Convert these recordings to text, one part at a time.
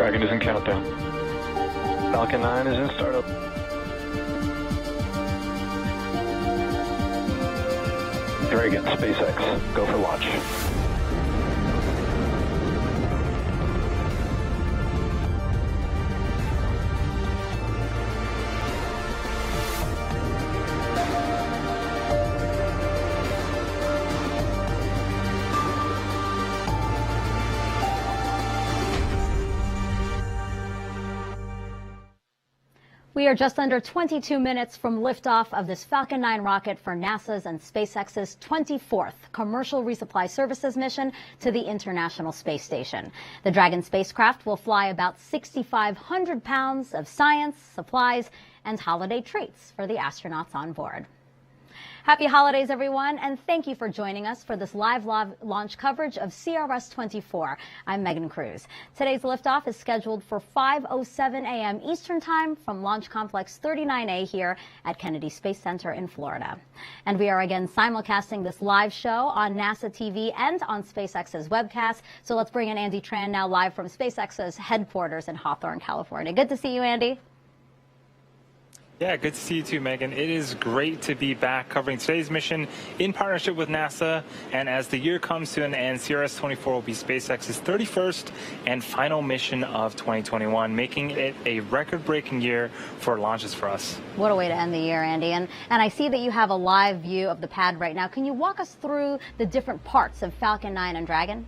Dragon is in countdown. Falcon 9 is in startup. Dragon, SpaceX, go for launch. We are just under 22 minutes from liftoff of this Falcon 9 rocket for NASA's and SpaceX's 24th commercial resupply services mission to the International Space Station. The Dragon spacecraft will fly about 6,500 pounds of science, supplies, and holiday treats for the astronauts on board. Happy holidays, everyone, and thank you for joining us for this live launch coverage of CRS-24. I'm Megan Cruz. Today's liftoff is scheduled for 5:07 a.m. Eastern Time from Launch Complex 39A here at Kennedy Space Center in Florida. And we are again simulcasting this live show on NASA TV and on SpaceX's webcast. So let's bring in Andy Tran now live from SpaceX's headquarters in Hawthorne, California. Good to see you, Andy. Yeah, good to see you too, Megan. It is great to be back covering today's mission in partnership with NASA. And as the year comes to an end, CRS-24 will be SpaceX's 31st and final mission of 2021, making it a record-breaking year for launches for us. What a way to end the year, Andy. And I see that you have a live view of the pad right now. Can you walk us through the different parts of Falcon 9 and Dragon?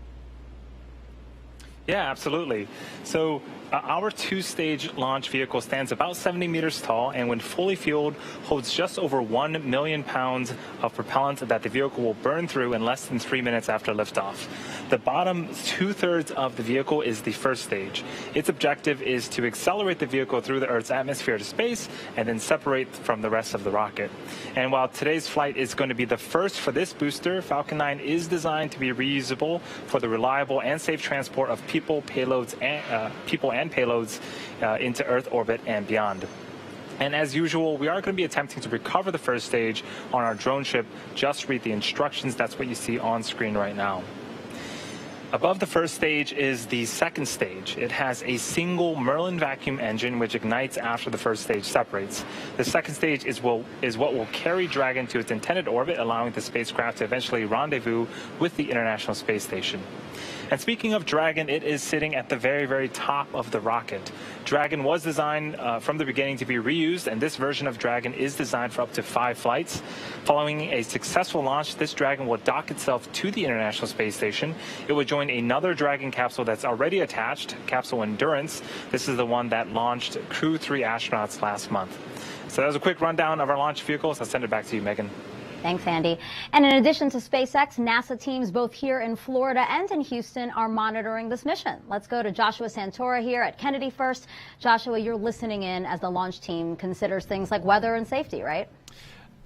Yeah, absolutely. So our two-stage launch vehicle stands about 70 meters tall and when fully fueled holds just over 1 million pounds of propellant that the vehicle will burn through in less than 3 minutes after liftoff. The bottom two-thirds of the vehicle is the first stage. Its objective is to accelerate the vehicle through the Earth's atmosphere to space and then separate from the rest of the rocket. And while today's flight is going to be the first for this booster, Falcon 9 is designed to be reusable for the reliable and safe transport of people and payloads into Earth orbit and beyond. And as usual, we are going to be attempting to recover the first stage on our drone ship. Just read the instructions. That's what you see on screen right now. Above the first stage is the second stage. It has a single Merlin vacuum engine which ignites after the first stage separates. The second stage is what will carry Dragon to its intended orbit, allowing the spacecraft to eventually rendezvous with the International Space Station. And speaking of Dragon, it is sitting at the very, very top of the rocket. Dragon was designed from the beginning to be reused, and this version of Dragon is designed for up to 5 flights. Following a successful launch, this Dragon will dock itself to the International Space Station. It will join another Dragon capsule that's already attached, Capsule Endurance. This is the one that launched Crew 3 astronauts last month. So that was a quick rundown of our launch vehicles. I'll send it back to you, Megan. Thanks, Andy. And in addition to SpaceX, NASA teams both here in Florida and in Houston are monitoring this mission. Let's go to Joshua Santora here at Kennedy first. Joshua, you're listening in as the launch team considers things like weather and safety, right?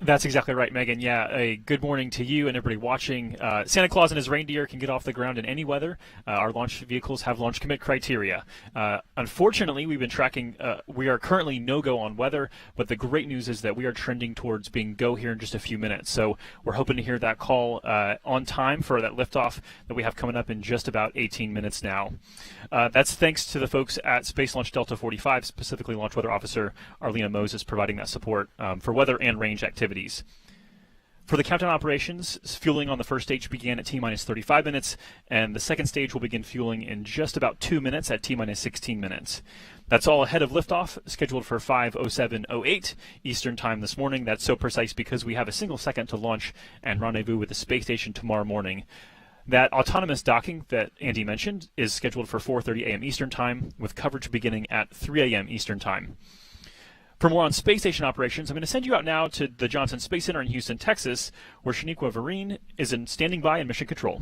That's exactly right, Megan. Yeah, a good morning to you and everybody watching. Santa Claus and his reindeer can get off the ground in any weather. Our launch vehicles have launch commit criteria. Unfortunately, we've been tracking, we are currently no-go on weather, but the great news is that we are trending towards being go here in just a few minutes. So we're hoping to hear that call on time for that liftoff that we have coming up in just about 18 minutes now. That's thanks to the folks at Space Launch Delta 45, specifically Launch Weather Officer Arlena Moses, providing that support for weather and range activities. For the countdown operations, fueling on the first stage began at T-minus 35 minutes, and the second stage will begin fueling in just about 2 minutes at T-minus 16 minutes. That's all ahead of liftoff, scheduled for 5:07:08 Eastern Time this morning. That's so precise because we have a single second to launch and rendezvous with the space station tomorrow morning. That autonomous docking that Andy mentioned is scheduled for 4:30 a.m. Eastern Time, with coverage beginning at 3 a.m. Eastern Time. For more on space station operations, I'm going to send you out now to the Johnson Space Center in Houston, Texas, where Shaniqua Vereen is standing by in mission control.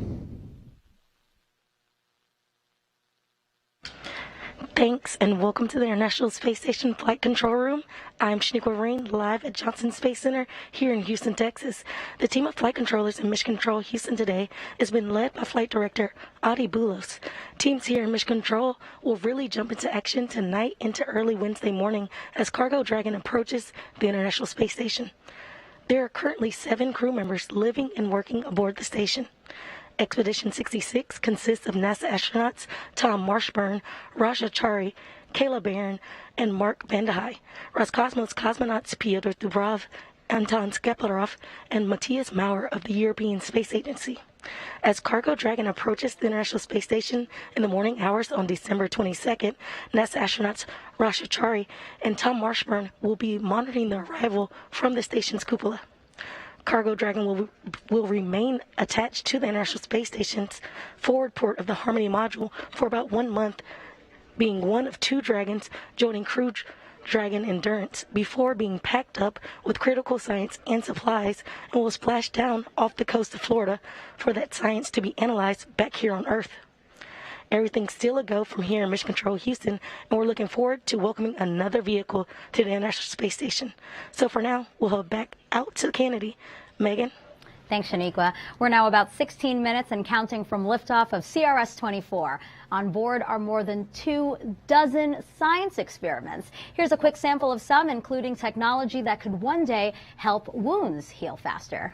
Thanks, and welcome to the International Space Station Flight Control Room. I'm Shaniqua Vereen, live at Johnson Space Center here in Houston, Texas. The team of flight controllers in Mission Control Houston today has been led by Flight Director Adi Boulos. Teams here in Mission Control will really jump into action tonight into early Wednesday morning as Cargo Dragon approaches the International Space Station. There are currently 7 crew members living and working aboard the station. Expedition 66 consists of NASA astronauts Tom Marshburn, Raja Chari, Kayla Barron, and Mark Vandehei. Roscosmos cosmonauts Pyotr Dubrov, Anton Skaplerov, and Matthias Maurer of the European Space Agency. As Cargo Dragon approaches the International Space Station in the morning hours on December 22nd, NASA astronauts Raja Chari and Tom Marshburn will be monitoring the arrival from the station's cupola. Cargo Dragon will remain attached to the International Space Station's forward port of the Harmony module for about 1 month, being one of 2 Dragons joining Crew Dragon Endurance before being packed up with critical science and supplies and will splash down off the coast of Florida for that science to be analyzed back here on Earth. Everything's still a go from here in Mission Control Houston, and we're looking forward to welcoming another vehicle to the International Space Station. So for now, we'll head back out to Kennedy. Megan? Thanks, Shaniqua. We're now about 16 minutes and counting from liftoff of CRS-24. On board are more than 24 science experiments. Here's a quick sample of some, including technology that could one day help wounds heal faster.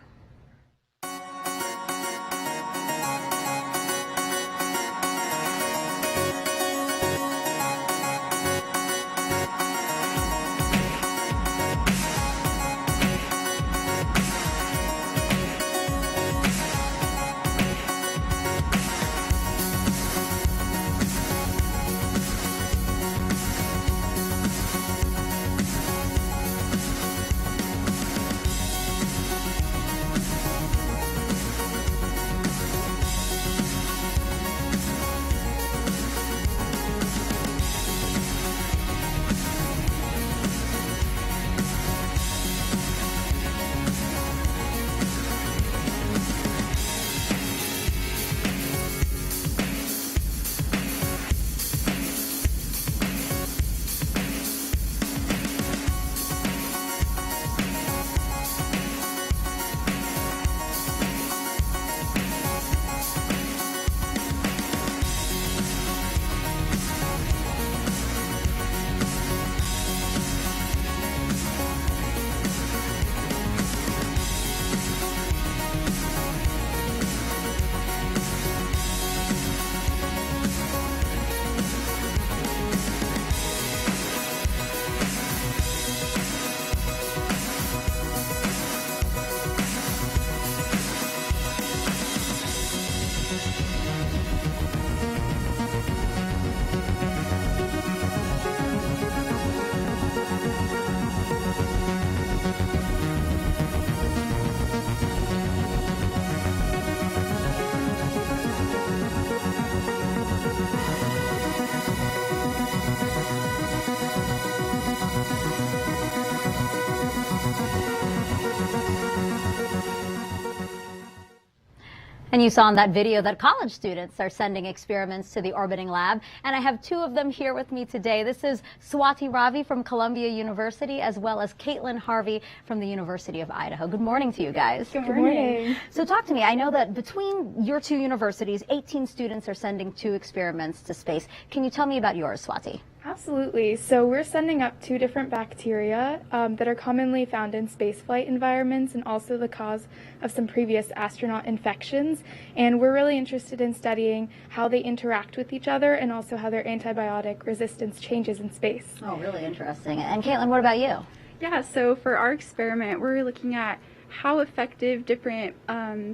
And you saw in that video that college students are sending experiments to the orbiting lab. And I have 2 of them here with me today. This is Swati Ravi from Columbia University, as well as Caitlin Harvey from the University of Idaho. Good morning to you guys. Good morning. So talk to me. I know that between your 2 universities, 18 students are sending 2 experiments to space. Can you tell me about yours, Swati? Absolutely. So we're sending up 2 different bacteria that are commonly found in spaceflight environments and also the cause of some previous astronaut infections. And we're really interested in studying how they interact with each other and also how their antibiotic resistance changes in space. Oh, really interesting. And Caitlin, what about you? Yeah, so for our experiment, we're looking at how effective different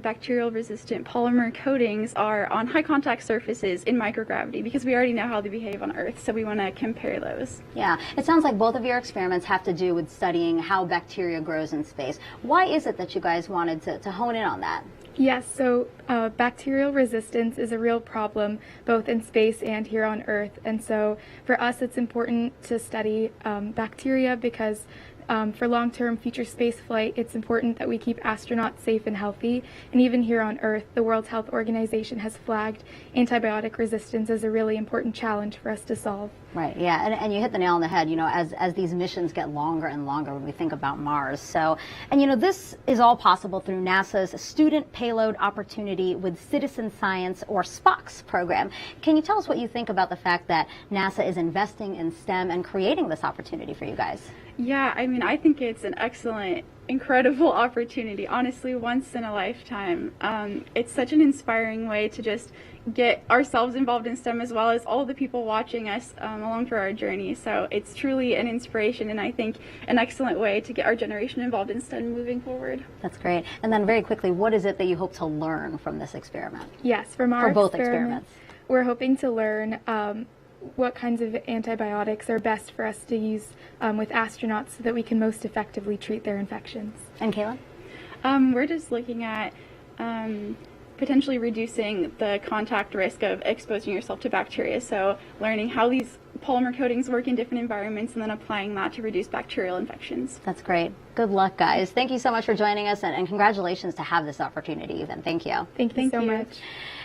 bacterial resistant polymer coatings are on high contact surfaces in microgravity, because we already know how they behave on Earth, so we want to compare those. Yeah, it sounds like both of your experiments have to do with studying how bacteria grows in space. Why is it that you guys wanted to hone in on that? Yes, so bacterial resistance is a real problem both in space and here on Earth, and so for us it's important to study bacteria because for long-term future space flight, it's important that we keep astronauts safe and healthy. And even here on Earth, the World Health Organization has flagged antibiotic resistance as a really important challenge for us to solve. Right, yeah, and you hit the nail on the head, you know, as these missions get longer and longer when we think about Mars. So, and you know, this is all possible through NASA's Student Payload Opportunity with Citizen Science, or SPOCS program. Can you tell us what you think about the fact that NASA is investing in STEM and creating this opportunity for you guys? Yeah, I mean, I think it's an excellent, incredible opportunity, honestly, once in a lifetime. It's such an inspiring way to just get ourselves involved in STEM as well as all the people watching us along for our journey. So it's truly an inspiration and I think an excellent way to get our generation involved in STEM moving forward. That's great. And then very quickly, what is it that you hope to learn from this experiment? Yes, from our For both experiments. We're hoping to learn what kinds of antibiotics are best for us to use with astronauts so that we can most effectively treat their infections. And Kayla? We're just looking at potentially reducing the contact risk of exposing yourself to bacteria. So learning how these polymer coatings work in different environments and then applying that to reduce bacterial infections. That's great. Good luck, guys. Thank you so much for joining us, and congratulations to have this opportunity even. Thank you. Thank you so much.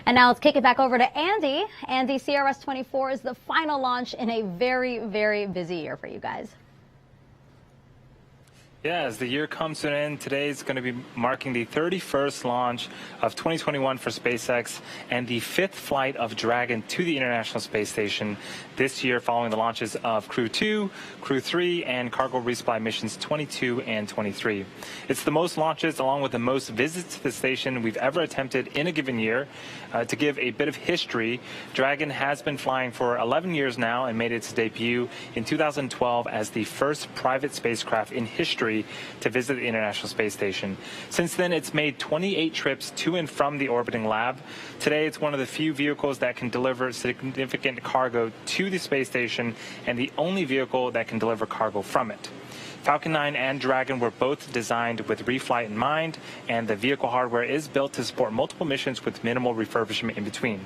And now let's kick it back over to Andy. Andy, CRS-24 is the final launch in a very, very busy year for you guys. Yeah, as the year comes to an end, today is going to be marking the 31st launch of 2021 for SpaceX and the 5th flight of Dragon to the International Space Station this year, following the launches of Crew 2, Crew 3, and cargo resupply missions 22 and 23. It's the most launches, along with the most visits to the station we've ever attempted in a given year. To give a bit of history, Dragon has been flying for 11 years now and made its debut in 2012 as the first private spacecraft in history to visit the International Space Station. Since then, it's made 28 trips to and from the orbiting lab. Today, it's one of the few vehicles that can deliver significant cargo to the space station and the only vehicle that can deliver cargo from it. Falcon 9 and Dragon were both designed with reflight in mind, and the vehicle hardware is built to support multiple missions with minimal refurbishment in between.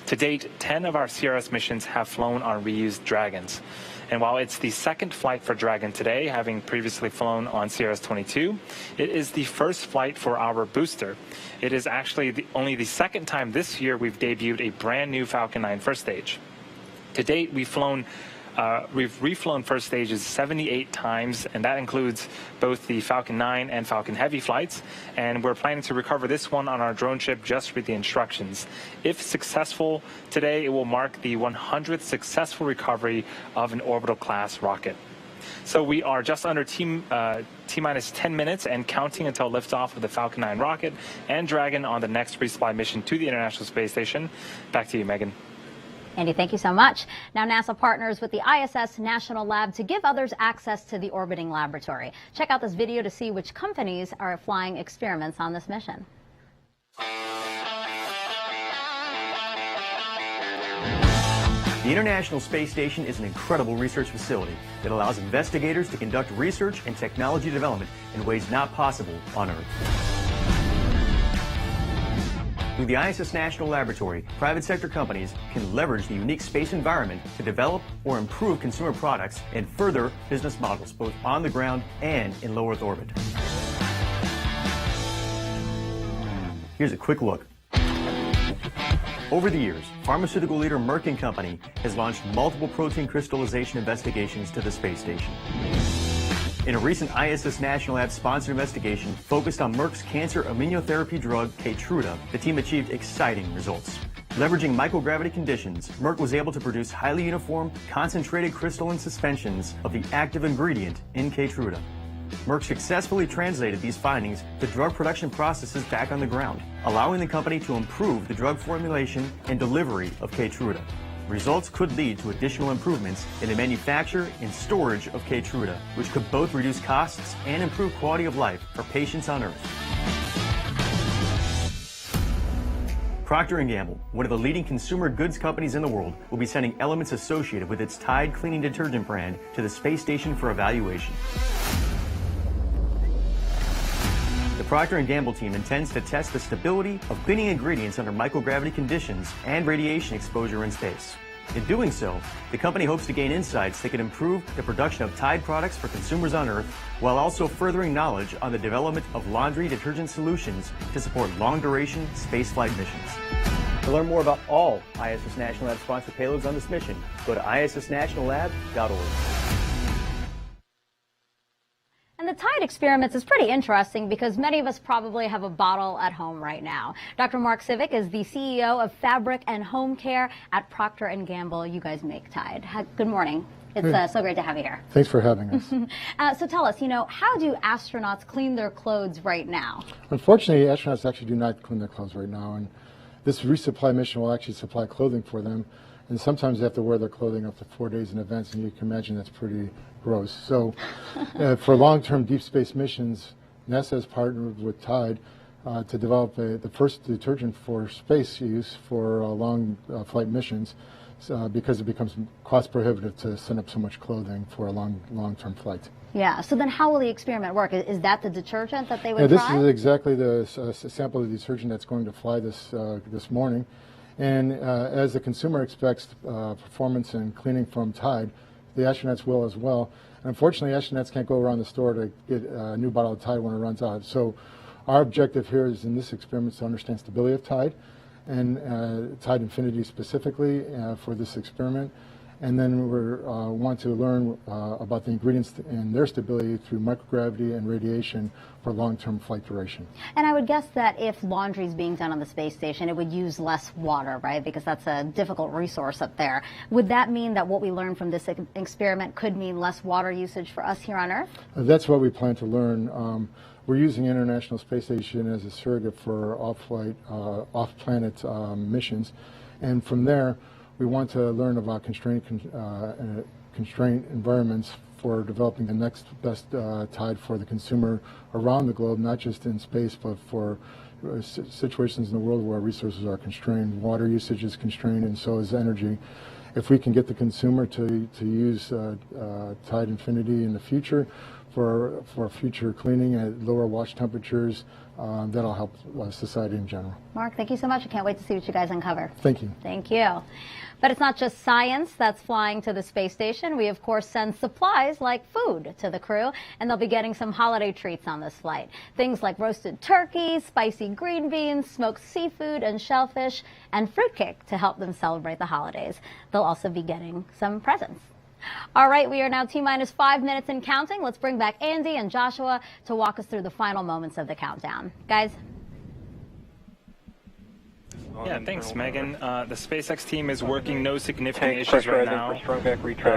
To date, 10 of our CRS missions have flown on reused Dragons. And while it's the second flight for Dragon today, having previously flown on CRS-22, it is the first flight for our booster. It is actually only the second time this year we've debuted a brand new Falcon 9 first stage. To date, we've reflown first stages 78 times, and that includes both the Falcon 9 and Falcon Heavy flights, and we're planning to recover this one on our drone ship just with the instructions. If successful today, it will mark the 100th successful recovery of an orbital class rocket. So we are just under T-minus 10 minutes and counting until liftoff of the Falcon 9 rocket and Dragon on the next resupply mission to the International Space Station. Back to you, Megan. Andy, thank you so much. Now, NASA partners with the ISS National Lab to give others access to the orbiting laboratory. Check out this video to see which companies are flying experiments on this mission. The International Space Station is an incredible research facility that allows investigators to conduct research and technology development in ways not possible on Earth. Through the ISS National Laboratory, private sector companies can leverage the unique space environment to develop or improve consumer products and further business models both on the ground and in low Earth orbit. Here's a quick look. Over the years, pharmaceutical leader Merck & Company has launched multiple protein crystallization investigations to the space station. In a recent ISS National Lab sponsored investigation focused on Merck's cancer immunotherapy drug Keytruda, the team achieved exciting results. Leveraging microgravity conditions, Merck was able to produce highly uniform, concentrated crystalline suspensions of the active ingredient in Keytruda. Merck successfully translated these findings to drug production processes back on the ground, allowing the company to improve the drug formulation and delivery of Keytruda. Results could lead to additional improvements in the manufacture and storage of Keytruda, which could both reduce costs and improve quality of life for patients on Earth. Procter & Gamble, one of the leading consumer goods companies in the world, will be sending elements associated with its Tide cleaning detergent brand to the space station for evaluation. The Procter & Gamble team intends to test the stability of cleaning ingredients under microgravity conditions and radiation exposure in space. In doing so, the company hopes to gain insights that could improve the production of Tide products for consumers on Earth, while also furthering knowledge on the development of laundry detergent solutions to support long-duration spaceflight missions. To learn more about all ISS National Lab sponsored payloads on this mission, go to issnationallab.org. And the Tide experiments is pretty interesting because many of us probably have a bottle at home right now. Dr. Mark Civic is the CEO of Fabric and Home Care at Procter & Gamble. You guys make Tide. Good morning. It's so great to have you here. Thanks for having us. So tell us, how do astronauts clean their clothes right now? Unfortunately, astronauts actually do not clean their clothes right now, and this resupply mission will actually supply clothing for them, and sometimes they have to wear their clothing up to 4 days in advance, and you can imagine that's pretty gross. So for long-term deep space missions, NASA has partnered with Tide to develop the first detergent for space use for long flight missions, because it becomes cost prohibitive to send up so much clothing for a long-term flight. Yeah, so then how will the experiment work? Is that the detergent that they would this try? is exactly the sample of the detergent that's going to fly this morning. And as the consumer expects performance and cleaning from Tide, the astronauts will as well. And unfortunately, astronauts can't go around the store to get a new bottle of Tide when it runs out. So our objective here is in this experiment to understand stability of Tide, and Tide Infinity specifically for this experiment. And then we want to learn about the ingredients and their stability through microgravity and radiation for long-term flight duration. And I would guess that if laundry is being done on the space station, it would use less water, right? Because that's a difficult resource up there. Would that mean that what we learn from this experiment could mean less water usage for us here on Earth? That's what we plan to learn. We're using International Space Station as a surrogate for off-flight, off-planet missions, and from there, we want to learn about constraint environments for developing the next best Tide for the consumer around the globe, not just in space, but for situations in the world where resources are constrained. Water usage is constrained, and so is energy. If we can get the consumer to use Tide Infinity in the future for future cleaning at lower wash temperatures, that'll help society in general. Mark, thank you so much. I can't wait to see what you guys uncover. Thank you. Thank you. But it's not just science that's flying to the space station. We, of course, send supplies like food to the crew, and they'll be getting some holiday treats on this flight. Things like roasted turkey, spicy green beans, smoked seafood and shellfish, and fruitcake to help them celebrate the holidays. They'll also be getting some presents. All right, we are now T-minus 5 minutes and counting. Let's bring back Andy and Joshua to walk us through the final moments of the countdown. Guys? Yeah, thanks, Megan. The SpaceX team is working no significant issues right now.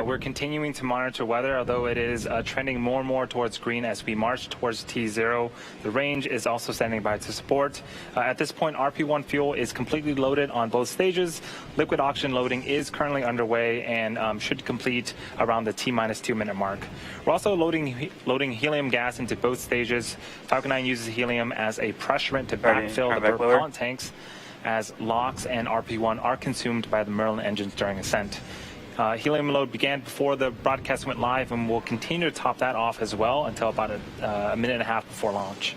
We're continuing to monitor weather, although it is trending more and more towards green as we march towards T0. The range is also standing by to support. At this point, RP1 fuel is completely loaded on both stages. Liquid oxygen loading is currently underway and should complete around the T-minus 2 minute mark. We're also loading helium gas into both stages. Falcon 9 uses helium as a pressurant to backfill the propellant tanks, as LOX and RP1 are consumed by the Merlin engines during ascent. Helium load began before the broadcast went live, and we'll continue to top that off as well until about a minute and a half before launch.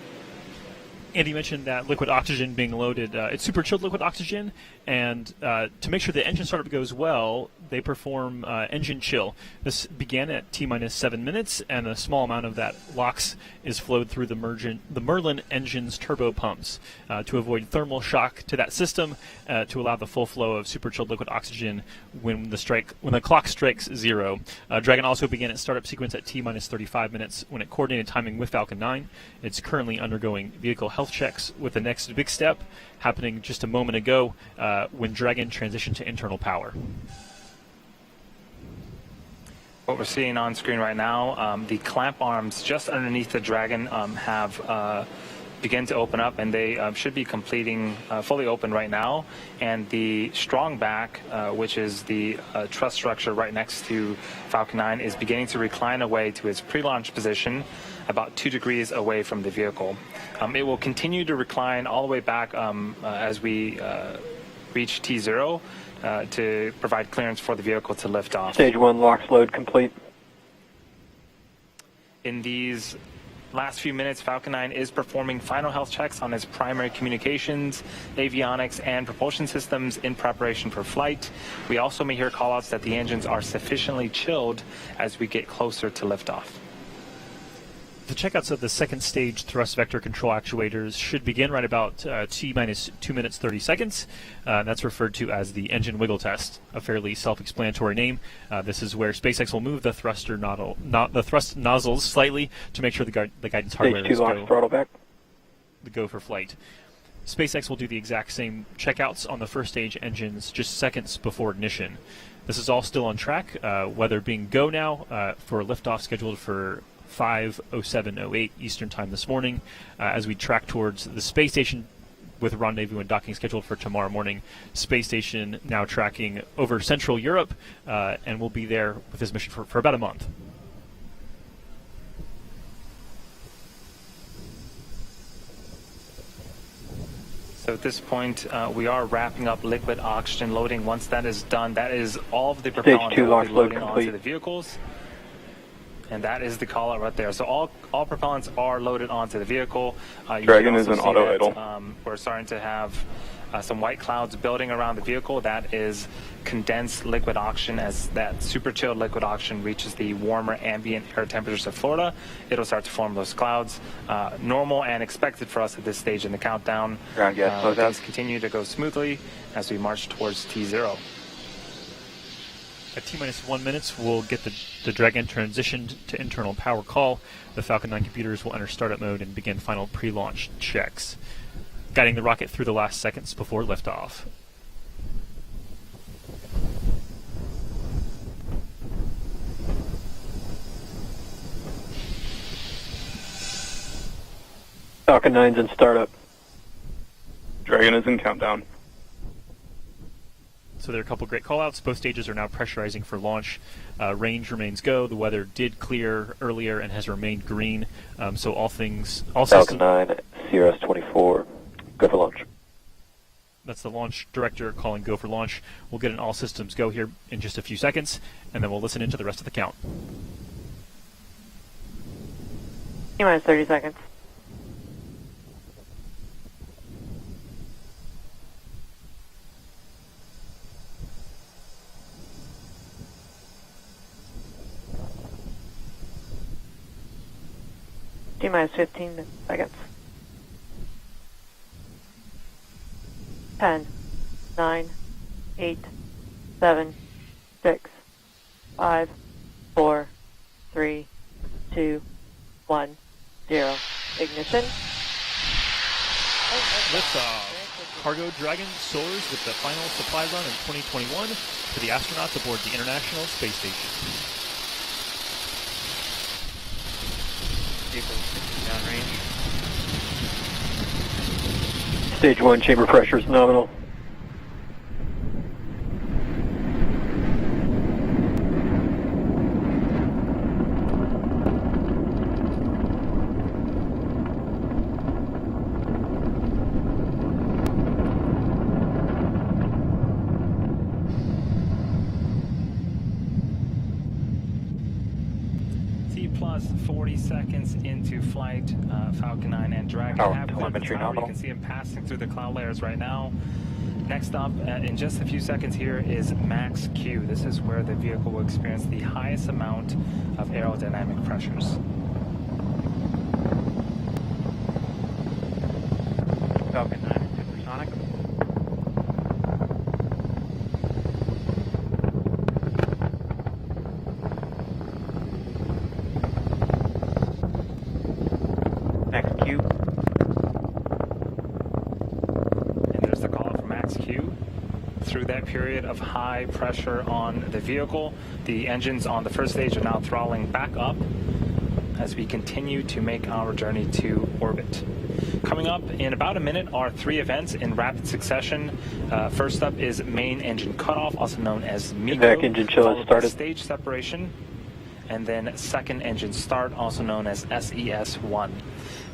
Andy mentioned that liquid oxygen being loaded. It's super chilled liquid oxygen, and to make sure the engine startup goes well, they perform engine chill. This began at T-minus 7 minutes, and a small amount of that LOX is flowed through the Merlin engine's turbo pumps to avoid thermal shock to that system, to allow the full flow of super chilled liquid oxygen when the clock strikes 0. Dragon also began its startup sequence at T-minus 35 minutes when it coordinated timing with Falcon 9. It's currently undergoing vehicle health checks, with the next big step happening just a moment ago when Dragon transitioned to internal power. What we're seeing on screen right now, the clamp arms just underneath the Dragon have begun to open up, and they should be completing fully open right now. And the strong back, which is the truss structure right next to Falcon 9, is beginning to recline away to its pre-launch position, about 2 degrees away from the vehicle. It will continue to recline all the way back as we reach T0 to provide clearance for the vehicle to lift off. Stage 1 LOX load complete. In these last few minutes, Falcon 9 is performing final health checks on its primary communications, avionics, and propulsion systems in preparation for flight. We also may hear callouts that the engines are sufficiently chilled as we get closer to liftoff. The checkouts of the second stage thrust vector control actuators should begin right about T-minus 2 minutes 30 seconds. That's referred to as the engine wiggle test, a fairly self-explanatory name. This is where SpaceX will move the thrust nozzles slightly to make sure the guidance hardware is Stage 2 LOX throttle back. The go for flight. SpaceX will do the exact same checkouts on the first stage engines just seconds before ignition. This is all still on track, weather being go now for liftoff scheduled for 5:07:08 Eastern Time this morning as we track towards the space station with rendezvous and docking scheduled for tomorrow morning. Space station now tracking over Central Europe and will be there with this mission for about a month. So at this point, we are wrapping up liquid oxygen loading. Once that is done, that is all of the propellant that will be loading onto the vehicles. And that is the call out right there. So all propellants are loaded onto the vehicle. Dragon is an auto idle. We're starting to have some white clouds building around the vehicle. That is condensed liquid oxygen. As that super chilled liquid oxygen reaches the warmer ambient air temperatures of Florida, it'll start to form those clouds. Normal and expected for us at this stage in the countdown. Ground gas close out. Things continue to go smoothly as we march towards T0. At T-minus 1 minute, we'll get the Dragon transitioned to internal power call. The Falcon 9 computers will enter startup mode and begin final pre-launch checks, guiding the rocket through the last seconds before liftoff. Falcon 9's in startup. Dragon is in countdown. So there are a couple great callouts. Both stages are now pressurizing for launch. Range remains go. The weather did clear earlier and has remained green. So all Falcon 9, CRS 24, go for launch. That's the launch director calling go for launch. We'll get an all systems go here in just a few seconds, and then we'll listen into the rest of the count. T-minus 30 seconds. T-minus 15 seconds. 10, 9, 8, 7, 6, 5, 4, 3, 2, 1, 0. Ignition. Liftoff. Cargo Dragon soars with the final supply run in 2021 for the astronauts aboard the International Space Station. Downrange. Stage 1 chamber pressure is nominal. Plus 40 seconds into flight, Falcon 9 and Dragon have telemetry nominal. You can see them passing through the cloud layers right now. Next up, in just a few seconds here, is max Q. This is where the vehicle will experience the highest amount of aerodynamic pressures. Falcon 9 is supersonic. Through that period of high pressure on the vehicle, the engines on the first stage are now throttling back up as we continue to make our journey to orbit. Coming up in about a minute are 3 events in rapid succession. First up is main engine cutoff, also known as MECO, engine chill has started. Stage separation, and then second engine start, also known as SES-1.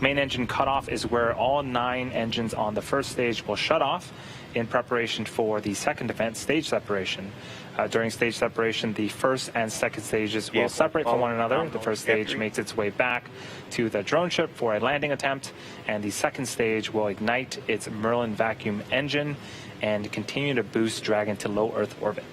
Main engine cutoff is where all 9 engines on the first stage will shut off in preparation for the second event, stage separation. During stage separation, the first and second stages will separate from one another. The first stage makes its way back to the drone ship for a landing attempt, and the second stage will ignite its Merlin vacuum engine and continue to boost Dragon to low Earth orbit.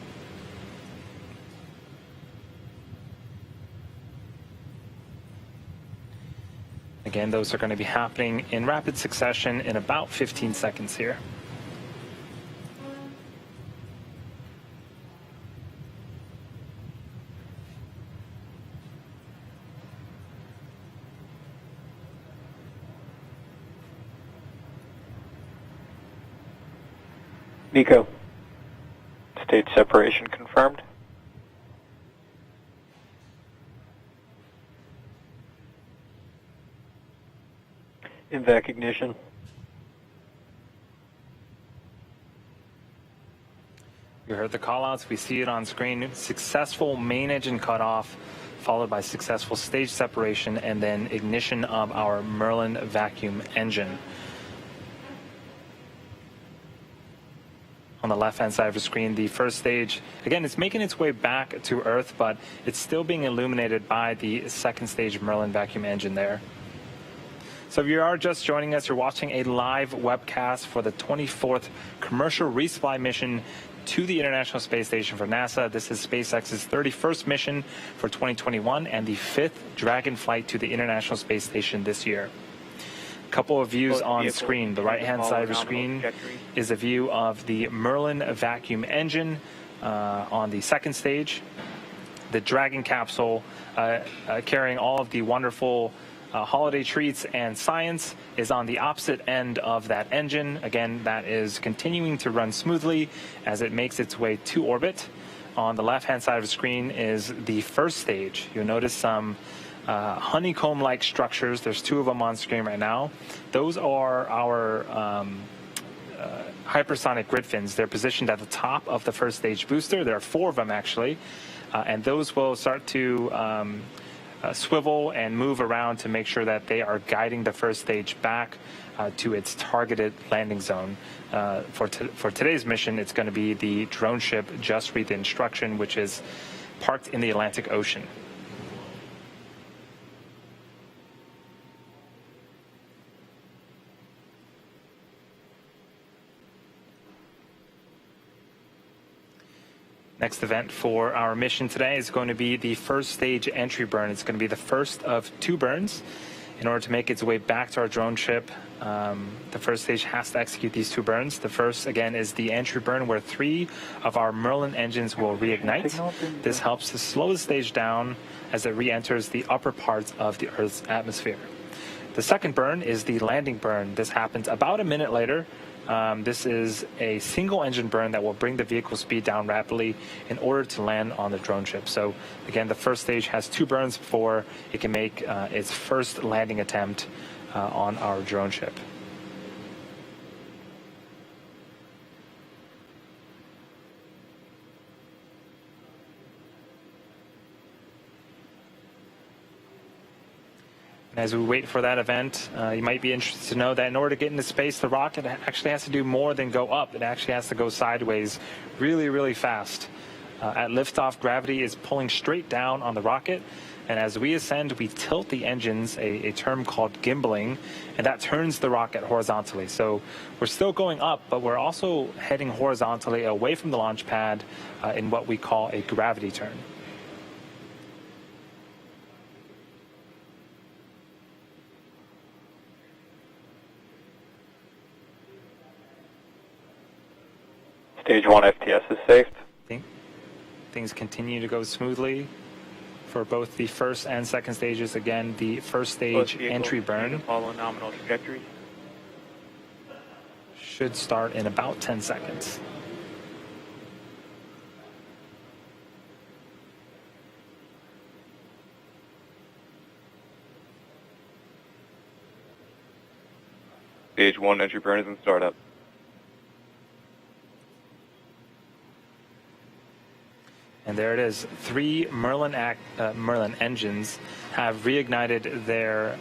Again, those are going to be happening in rapid succession in about 15 seconds here. Nico. Stage separation confirmed. Invac ignition. You heard the callouts. We see it on screen. Successful main engine cutoff, followed by successful stage separation, and then ignition of our Merlin vacuum engine. On the left-hand side of the screen, the first stage, again, it's making its way back to Earth, but it's still being illuminated by the second stage Merlin vacuum engine there. So if you are just joining us, you're watching a live webcast for the 24th commercial resupply mission to the International Space Station for NASA. This is SpaceX's 31st mission for 2021 and the 5th Dragon flight to the International Space Station this year. A couple of views on screen. The right-hand side of the screen is a view of the Merlin vacuum engine on the second stage. The Dragon capsule carrying all of the wonderful holiday treats and science is on the opposite end of that engine. Again, that is continuing to run smoothly as it makes its way to orbit. On the left-hand side of the screen is the first stage. You'll notice some honeycomb-like structures. There's two of them on screen right now. Those are our hypersonic grid fins. They're positioned at the top of the first stage booster. There are four of them, actually, and those will start to swivel and move around to make sure that they are guiding the first stage back to its targeted landing zone. For today's mission, it's going to be the drone ship Just Read the Instruction, which is parked in the Atlantic Ocean. Next event for our mission today is going to be the first stage entry burn. It's going to be the first of two burns. In order to make its way back to our drone ship, the first stage has to execute these two burns. The first, again, is the entry burn where 3 of our Merlin engines will reignite. This helps to slow the stage down as it re-enters the upper parts of the Earth's atmosphere. The second burn is the landing burn. This happens about a minute later. This is a single engine burn that will bring the vehicle speed down rapidly in order to land on the drone ship. So again, the first stage has 2 burns before it can make its first landing attempt on our drone ship. As we wait for that event, you might be interested to know that in order to get into space, the rocket actually has to do more than go up. It actually has to go sideways really, really fast. At liftoff, gravity is pulling straight down on the rocket. And as we ascend, we tilt the engines, a term called gimbaling, and that turns the rocket horizontally. So we're still going up, but we're also heading horizontally away from the launch pad in what we call a gravity turn. Stage 1 FTS is safe. Things continue to go smoothly for both the first and second stages. Again, the first stage entry burn follow nominal trajectory. should start in about 10 seconds. Stage 1 entry burn is in startup. And there it is. 3 Merlin engines have reignited their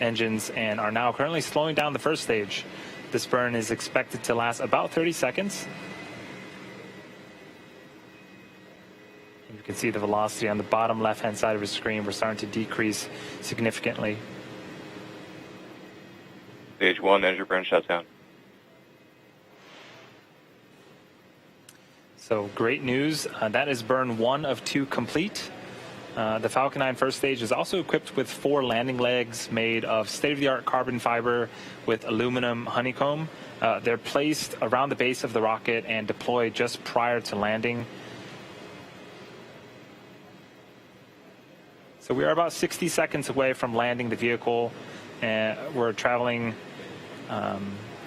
engines and are now currently slowing down the first stage. This burn is expected to last about 30 seconds. You can see the velocity on the bottom left-hand side of the screen. We're starting to decrease significantly. Stage 1 entry burn shutdown. So great news. That is burn 1 of 2 complete. The Falcon 9 first stage is also equipped with 4 landing legs made of state-of-the-art carbon fiber with aluminum honeycomb. They're placed around the base of the rocket and deployed just prior to landing. So we are about 60 seconds away from landing the vehicle. We're traveling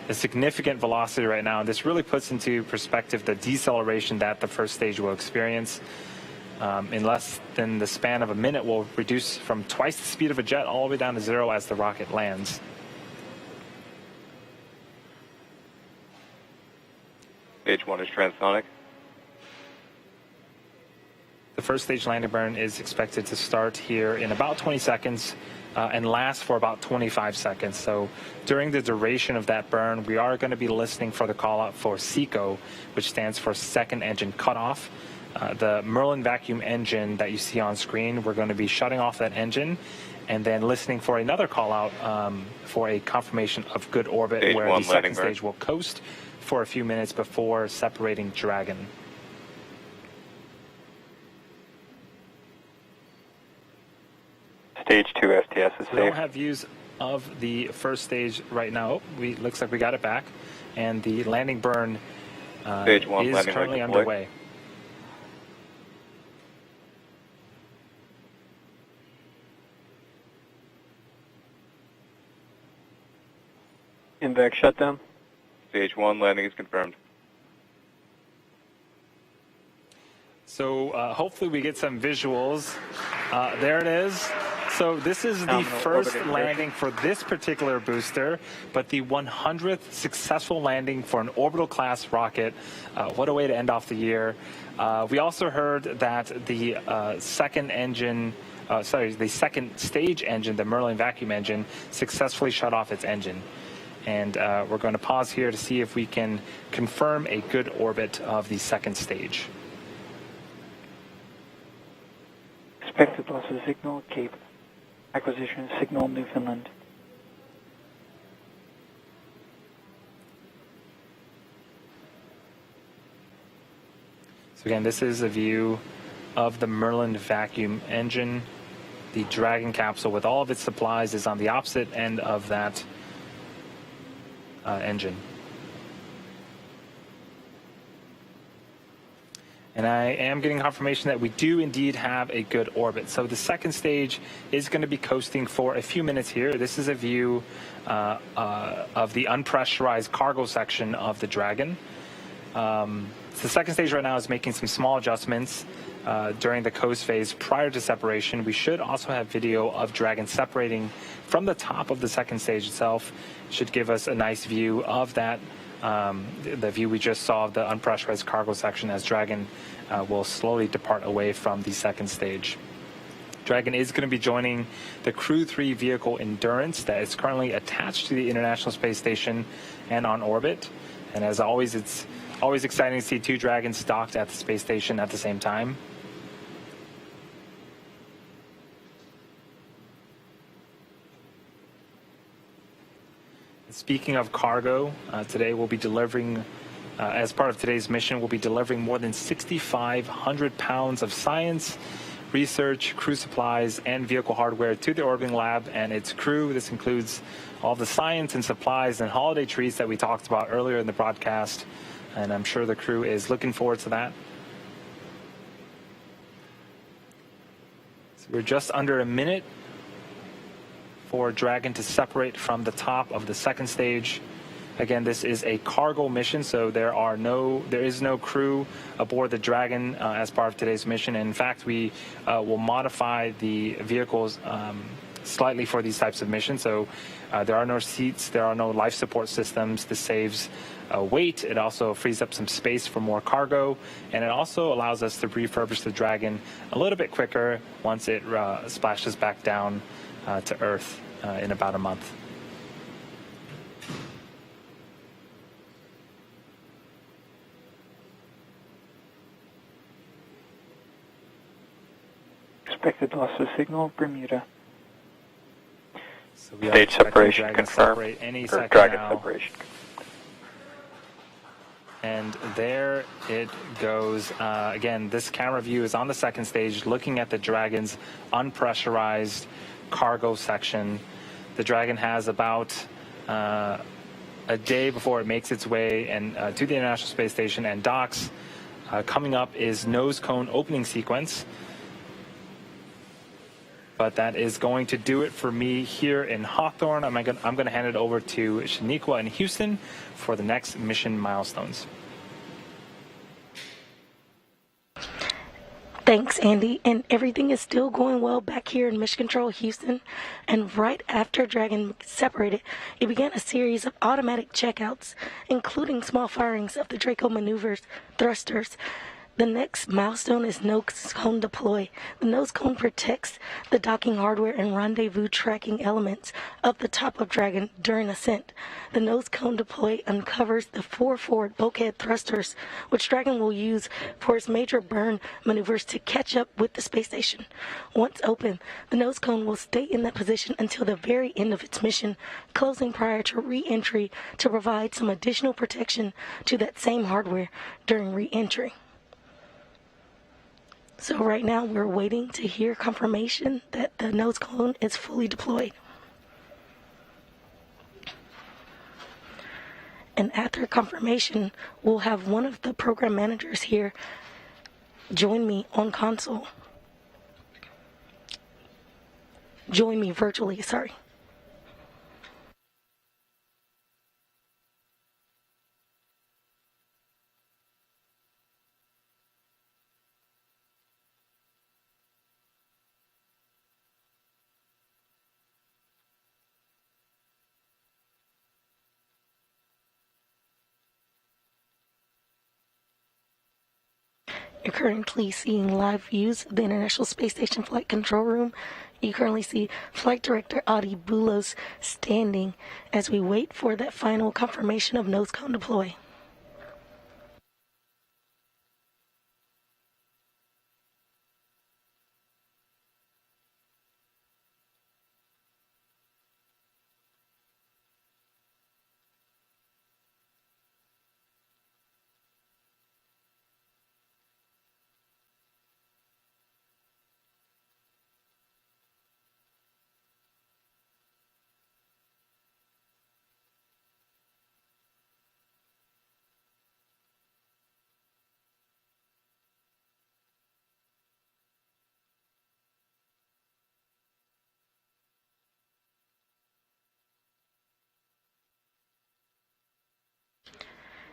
a significant velocity right now. This really puts into perspective the deceleration that the first stage will experience. In less than the span of a minute, will reduce from twice the speed of a jet all the way down to 0 as the rocket lands. Stage 1 is transonic. The first stage landing burn is expected to start here in about 20 seconds and last for about 25 seconds. So during the duration of that burn, we are going to be listening for the call out for SECO, which stands for second engine cutoff. The Merlin vacuum engine that you see on screen, we're going to be shutting off that engine and then listening for another call out for a confirmation of good orbit, Stage where 1 the second burn. stage will coast for a few minutes before separating Dragon. Stage 2 STS is We don't safe. have views of the first stage right now. Looks like we got it back, and the landing burn Stage 1 is landing currently leg deployed. underway. Invac shutdown. Stage 1 landing is confirmed. So hopefully we get some visuals. There it is. So this is the Nominal first orbit landing for this particular booster, but the 100th successful landing for an orbital class rocket. What a way to end off the year. We also heard that the second stage engine, the Merlin vacuum engine, successfully shut off its engine. And we're going to pause here to see if we can confirm a good orbit of the second stage. Expected loss of signal, Cape. Acquisition signal, Newfoundland. So again, this is a view of the Merlin vacuum engine. The Dragon capsule with all of its supplies is on the opposite end of that engine. And I am getting confirmation that we do indeed have a good orbit. So the second stage is going to be coasting for a few minutes here. This is a view of the unpressurized cargo section of the Dragon. So the second stage right now is making some small adjustments during the coast phase prior to separation. We should also have video of Dragon separating from the top of the second stage itself. Should give us a nice view of that. The view we just saw of the unpressurized cargo section as Dragon will slowly depart away from the second stage. Dragon is going to be joining the Crew 3 vehicle Endurance that is currently attached to the International Space Station and on orbit. And as always, it's always exciting to see two Dragons docked at the space station at the same time. Speaking of cargo, today we'll be delivering, as part of today's mission, we'll be delivering more than 6,500 pounds of science, research, crew supplies, and vehicle hardware to the orbiting lab and its crew. This includes all the science and supplies and holiday treats that we talked about earlier in the broadcast, and I'm sure the crew is looking forward to that. So we're just under a minute for Dragon to separate from the top of the second stage. Again, this is a cargo mission, so there is no crew aboard the Dragon as part of today's mission. And in fact, we will modify the vehicles slightly for these types of missions. So there are no seats, there are no life support systems. This saves weight. It also frees up some space for more cargo, and it also allows us to refurbish the Dragon a little bit quicker once it splashes back down to Earth in about a month. Expected loss of signal, Bermuda. So we are Stage expecting separation Dragon to confirmed. separate any Or second Dragon now. separation. And there it goes. Again, this camera view is on the second stage, looking at the Dragon's unpressurized cargo section. The Dragon has about a day before it makes its way to the International Space Station and docks. Coming up is nose cone opening sequence. But that is going to do it for me here in Hawthorne. I'm going to hand it over to Shaniqua in Houston for the next mission milestones. Thanks, Andy. And everything is still going well back here in Mission Control Houston. And right after Dragon separated, it began a series of automatic checkouts, including small firings of the Draco maneuvers thrusters. The next milestone is nose cone deploy. The nose cone protects the docking hardware and rendezvous tracking elements of the top of Dragon during ascent. The nose cone deploy uncovers the 4 forward bulkhead thrusters, which Dragon will use for its major burn maneuvers to catch up with the space station. Once open, the nose cone will stay in that position until the very end of its mission, closing prior to re-entry to provide some additional protection to that same hardware during re-entry. So right now we're waiting to hear confirmation that the nose cone is fully deployed. And after confirmation, we'll have one of the program managers here join me on console. Join me virtually, sorry. You're currently seeing live views of the International Space Station Flight Control Room. You currently see Flight Director Adi Boulos standing as we wait for that final confirmation of nose cone deploy.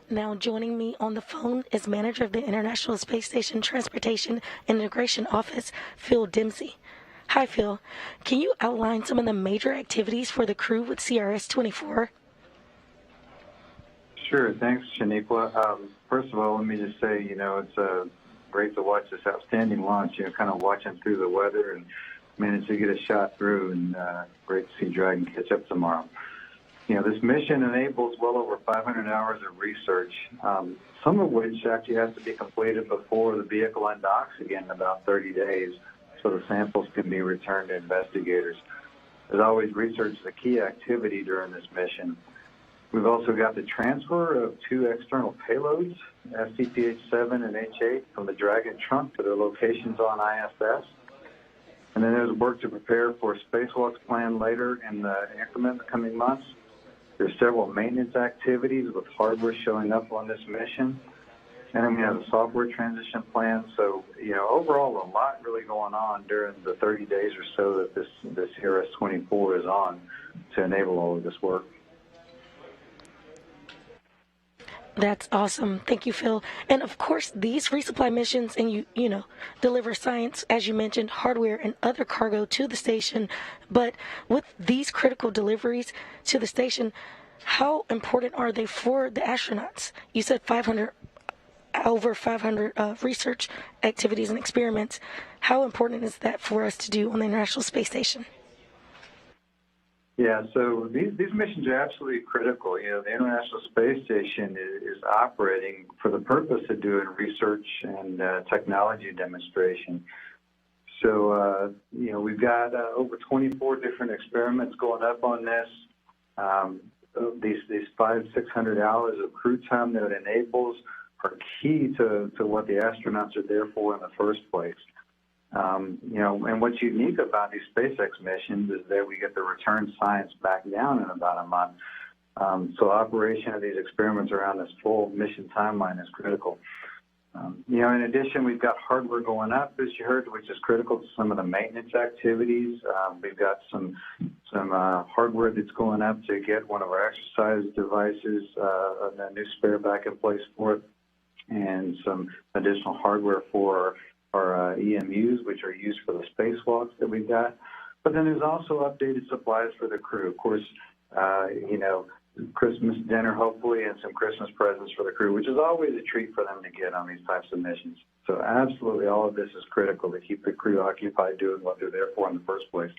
Now joining me on the phone is Manager of the International Space Station Transportation Integration Office, Phil Dempsey. Hi, Phil. Can you outline some of the major activities for the crew with CRS-24? Sure. Thanks, Shaniqua. First of all, let me just say, it's great to watch this outstanding launch, kind of watching through the weather and manage to get a shot through, and great to see Dragon catch up tomorrow. This mission enables well over 500 hours of research, some of which actually has to be completed before the vehicle undocks again in about 30 days, so the samples can be returned to investigators. As always, research is a key activity during this mission. We've also got the transfer of 2 external payloads, SCP-H7 and H8, from the Dragon trunk to their locations on ISS. And then there's work to prepare for spacewalks planned later in the increment in the coming months. There's several maintenance activities with hardware showing up on this mission. And then we have a software transition plan. So, overall, a lot really going on during the 30 days or so that this CRS-24 is on to enable all of this work. That's awesome. Thank you, Phil. And of course, these resupply missions and you deliver science, as you mentioned, hardware and other cargo to the station. But with these critical deliveries to the station, how important are they for the astronauts? You said over 500 research activities and experiments. How important is that for us to do on the International Space Station? Yeah, so these missions are absolutely critical. The International Space Station is operating for the purpose of doing research and technology demonstration. So, we've got over 24 different experiments going up on this. These 500-600 hours of crew time that it enables are key to what the astronauts are there for in the first place. And what's unique about these SpaceX missions is that we get the return science back down in about a month. So operation of these experiments around this full mission timeline is critical. In addition, we've got hardware going up, as you heard, which is critical to some of the maintenance activities. We've got some hardware that's going up to get one of our exercise devices, a new spare back in place for it, and some additional hardware for our EMUs, which are used for the spacewalks that we've got. But then there's also updated supplies for the crew. Of course, Christmas dinner, hopefully, and some Christmas presents for the crew, which is always a treat for them to get on these types of missions. So absolutely all of this is critical to keep the crew occupied doing what they're there for in the first place.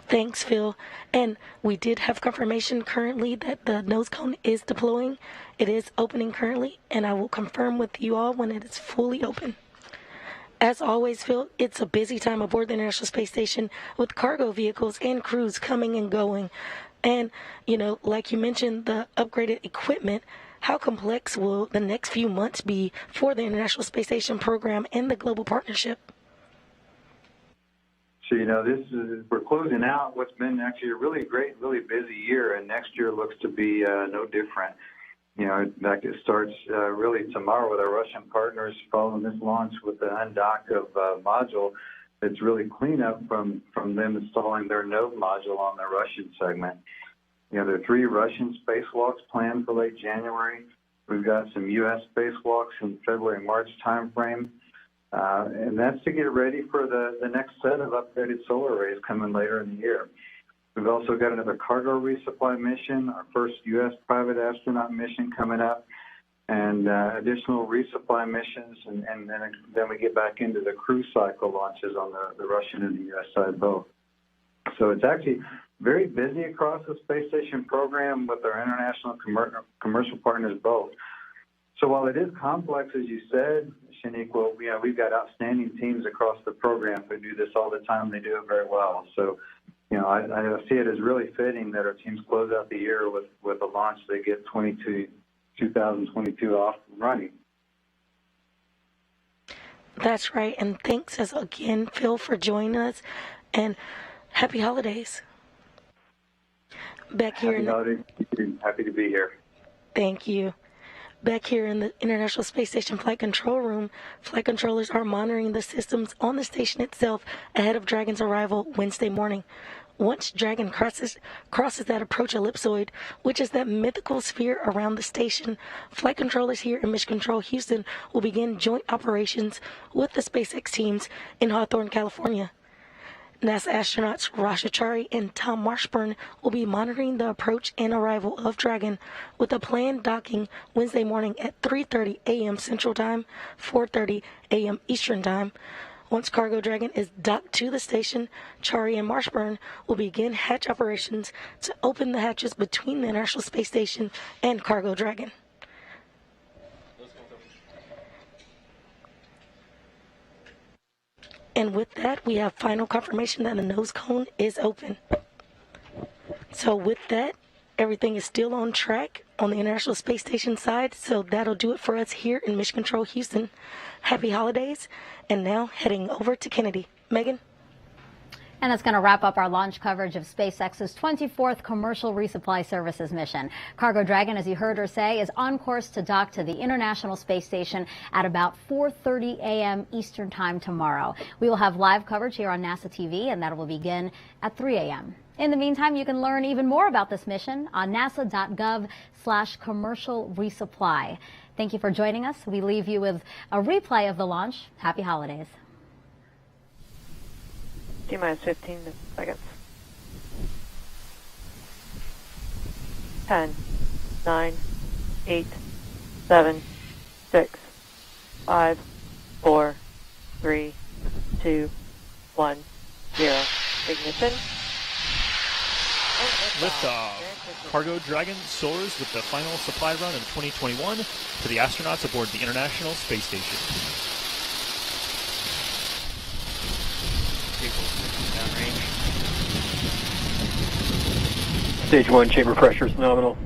Thanks, Phil. And we did have confirmation currently that the nose cone is deploying. It is opening currently, and I will confirm with you all when it is fully open. As always, Phil, it's a busy time aboard the International Space Station with cargo vehicles and crews coming and going. And, like you mentioned, the upgraded equipment, how complex will the next few months be for the International Space Station program and the global partnership? So, we're closing out what's been actually a really great, really busy year, and next year looks to be no different. In fact, it starts really tomorrow with our Russian partners following this launch with the undock of module. It's really cleanup from them installing their node module on the Russian segment. There are 3 Russian spacewalks planned for late January. We've got some U.S. spacewalks in February-March timeframe. And that's to get ready for the next set of upgraded solar arrays coming later in the year. We've also got another cargo resupply mission, our first U.S. private astronaut mission coming up, and additional resupply missions, and then we get back into the crew cycle launches on the Russian and the U.S. side both. So it's actually very busy across the space station program with our international commercial partners both. So while it is complex, as you said, Shaniqua, we've got outstanding teams across the program who do this all the time. They do it very well. So, I see it as really fitting that our teams close out the year with a launch that get 2022 off and running. That's right. And thanks again, Phil, for joining us. And happy holidays. Happy holidays. Happy to be here. Thank you. Back here in the International Space Station Flight Control Room, flight controllers are monitoring the systems on the station itself ahead of Dragon's arrival Wednesday morning. Once Dragon crosses that approach ellipsoid, which is that mythical sphere around the station, flight controllers here in Mission Control Houston will begin joint operations with the SpaceX teams in Hawthorne, California. NASA astronauts Rasha Chari and Tom Marshburn will be monitoring the approach and arrival of Dragon with a planned docking Wednesday morning at 3:30 a.m. Central Time, 4:30 a.m. Eastern Time. Once Cargo Dragon is docked to the station, Chari and Marshburn will begin hatch operations to open the hatches between the International Space Station and Cargo Dragon. And with that, we have final confirmation that the nose cone is open. So with that, everything is still on track on the International Space Station side. So that'll do it for us here in Mission Control Houston. Happy holidays. And now heading over to Kennedy. Megan? And that's going to wrap up our launch coverage of SpaceX's 24th Commercial Resupply Services mission. Cargo Dragon, as you heard her say, is on course to dock to the International Space Station at about 4:30 a.m. Eastern Time tomorrow. We will have live coverage here on NASA TV, and that will begin at 3 a.m. In the meantime, you can learn even more about this mission on nasa.gov/commercial resupply. Thank you for joining us. We leave you with a replay of the launch. Happy holidays. T-minus 15 seconds. 10, 9, 8, 7, 6, 5, 4, 3, 2, 1, 0. Ignition. Liftoff. Cargo Dragon soars with the final supply run in 2021 to the astronauts aboard the International Space Station. Stage 1 chamber pressure is nominal.